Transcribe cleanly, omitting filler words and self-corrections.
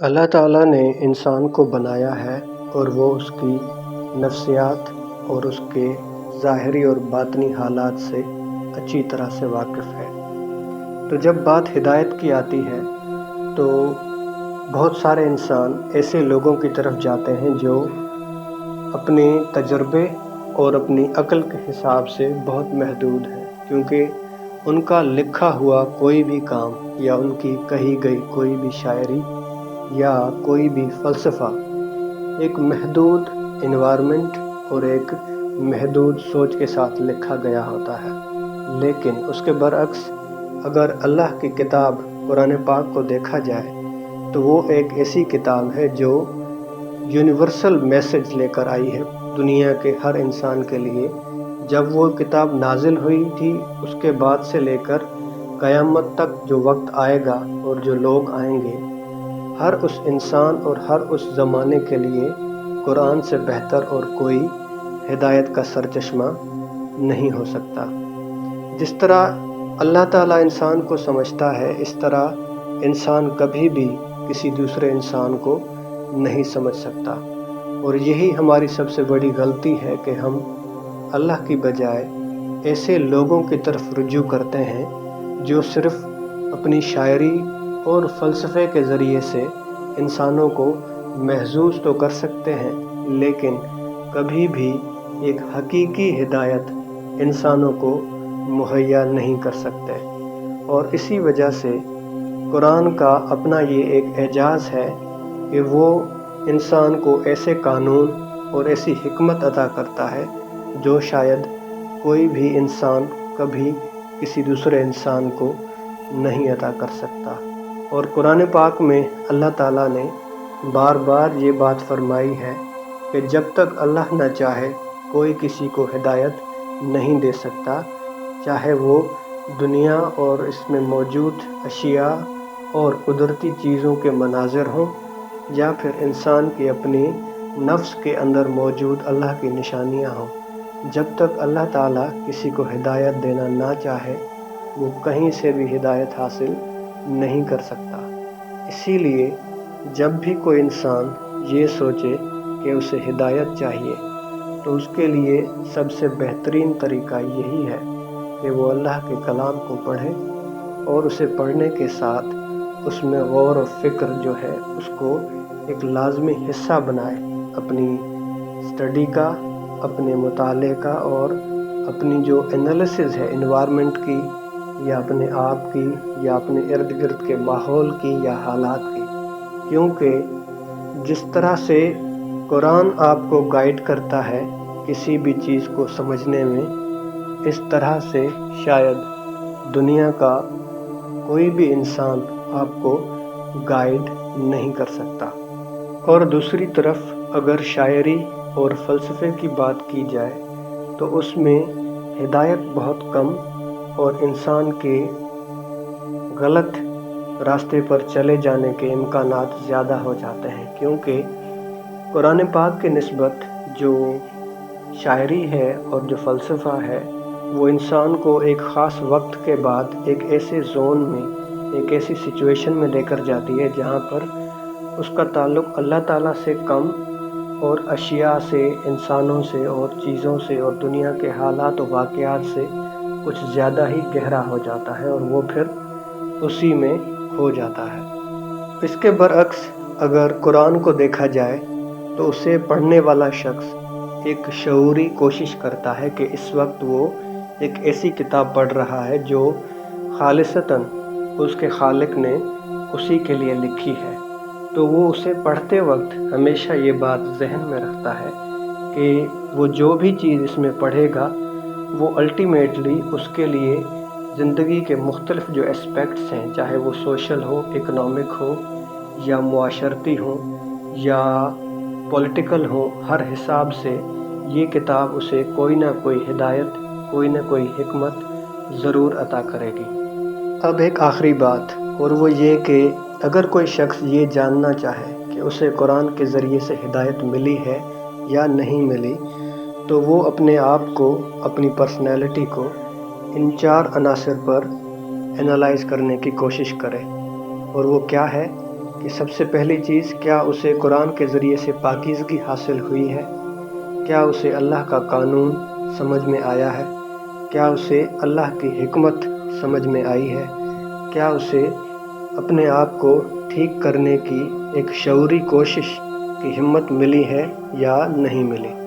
اللہ تعالیٰ نے انسان کو بنایا ہے اور وہ اس کی نفسیات اور اس کے ظاہری اور باطنی حالات سے اچھی طرح سے واقف ہے۔ تو جب بات ہدایت کی آتی ہے تو بہت سارے انسان ایسے لوگوں کی طرف جاتے ہیں جو اپنے تجربے اور اپنی عقل کے حساب سے بہت محدود ہیں، کیونکہ ان کا لکھا ہوا کوئی بھی کام یا ان کی کہی گئی کوئی بھی شاعری یا کوئی بھی فلسفہ ایک محدود انوائرمنٹ اور ایک محدود سوچ کے ساتھ لکھا گیا ہوتا ہے۔ لیکن اس کے برعکس اگر اللہ کی کتاب قرآن پاک کو دیکھا جائے تو وہ ایک ایسی کتاب ہے جو یونیورسل میسج لے کر آئی ہے دنیا کے ہر انسان کے لیے۔ جب وہ کتاب نازل ہوئی تھی اس کے بعد سے لے کر قیامت تک جو وقت آئے گا اور جو لوگ آئیں گے، ہر اس انسان اور ہر اس زمانے کے لیے قرآن سے بہتر اور کوئی ہدایت کا سرچشمہ نہیں ہو سکتا۔ جس طرح اللہ تعالیٰ انسان کو سمجھتا ہے، اس طرح انسان کبھی بھی کسی دوسرے انسان کو نہیں سمجھ سکتا، اور یہی ہماری سب سے بڑی غلطی ہے کہ ہم اللہ کی بجائے ایسے لوگوں کی طرف رجوع کرتے ہیں جو صرف اپنی شاعری اور فلسفے کے ذریعے سے انسانوں کو محظوظ تو کر سکتے ہیں، لیکن کبھی بھی ایک حقیقی ہدایت انسانوں کو مہیا نہیں کر سکتے۔ اور اسی وجہ سے قرآن کا اپنا یہ ایک اعجاز ہے کہ وہ انسان کو ایسے قانون اور ایسی حکمت عطا کرتا ہے جو شاید کوئی بھی انسان کبھی کسی دوسرے انسان کو نہیں عطا کر سکتا۔ اور قرآن پاک میں اللہ تعالیٰ نے بار بار یہ بات فرمائی ہے کہ جب تک اللہ نہ چاہے کوئی کسی کو ہدایت نہیں دے سکتا، چاہے وہ دنیا اور اس میں موجود اشیاء اور قدرتی چیزوں کے مناظر ہوں یا پھر انسان کی اپنی نفس کے اندر موجود اللہ کی نشانیاں ہوں۔ جب تک اللہ تعالیٰ کسی کو ہدایت دینا نہ چاہے وہ کہیں سے بھی ہدایت حاصل نہیں کر سکتا۔ اسی لیے جب بھی کوئی انسان یہ سوچے کہ اسے ہدایت چاہیے تو اس کے لیے سب سے بہترین طریقہ یہی ہے کہ وہ اللہ کے کلام کو پڑھے اور اسے پڑھنے کے ساتھ اس میں غور و فکر جو ہے اس کو ایک لازمی حصہ بنائے اپنی اسٹڈی کا، اپنے مطالعے کا، اور اپنی جو انالیسز ہے انوائرمنٹ کی یا اپنے آپ کی یا اپنے ارد گرد کے ماحول کی یا حالات کی، کیونکہ جس طرح سے قرآن آپ کو گائیڈ کرتا ہے کسی بھی چیز کو سمجھنے میں، اس طرح سے شاید دنیا کا کوئی بھی انسان آپ کو گائیڈ نہیں کر سکتا۔ اور دوسری طرف اگر شاعری اور فلسفے کی بات کی جائے تو اس میں ہدایت بہت کم اور انسان کے غلط راستے پر چلے جانے کے امکانات زیادہ ہو جاتے ہیں، کیونکہ قرآن پاک کے نسبت جو شاعری ہے اور جو فلسفہ ہے وہ انسان کو ایک خاص وقت کے بعد ایک ایسے زون میں، ایک ایسی سچویشن میں لے کر جاتی ہے جہاں پر اس کا تعلق اللہ تعالیٰ سے کم اور اشیاء سے، انسانوں سے اور چیزوں سے اور دنیا کے حالات و واقعات سے کچھ زیادہ ہی گہرا ہو جاتا ہے اور وہ پھر اسی میں کھو جاتا ہے۔ اس کے برعکس اگر قرآن کو دیکھا جائے تو اسے پڑھنے والا شخص ایک شعوری کوشش کرتا ہے کہ اس وقت وہ ایک ایسی کتاب پڑھ رہا ہے جو خالصتاً اس کے خالق نے اسی کے لیے لکھی ہے، تو وہ اسے پڑھتے وقت ہمیشہ یہ بات ذہن میں رکھتا ہے کہ وہ جو بھی چیز اس میں پڑھے گا وہ الٹیمیٹلی اس کے لیے زندگی کے مختلف جو اسپیکٹس ہیں، چاہے وہ سوشل ہو، اکنامک ہو یا معاشرتی ہو یا پولیٹیکل ہو، ہر حساب سے یہ کتاب اسے کوئی نہ کوئی ہدایت، کوئی نہ کوئی حکمت ضرور عطا کرے گی۔ اب ایک آخری بات، اور وہ یہ کہ اگر کوئی شخص یہ جاننا چاہے کہ اسے قرآن کے ذریعے سے ہدایت ملی ہے یا نہیں ملی، تو وہ اپنے آپ کو، اپنی پرسنالٹی کو ان 4 عناصر پر انالائز کرنے کی کوشش کرے، اور وہ کیا ہے کہ سب سے پہلی چیز، کیا اسے قرآن کے ذریعے سے پاکیزگی حاصل ہوئی ہے؟ کیا اسے اللہ کا قانون سمجھ میں آیا ہے؟ کیا اسے اللہ کی حکمت سمجھ میں آئی ہے؟ کیا اسے اپنے آپ کو ٹھیک کرنے کی ایک شعوری کوشش کی ہمت ملی ہے یا نہیں ملی؟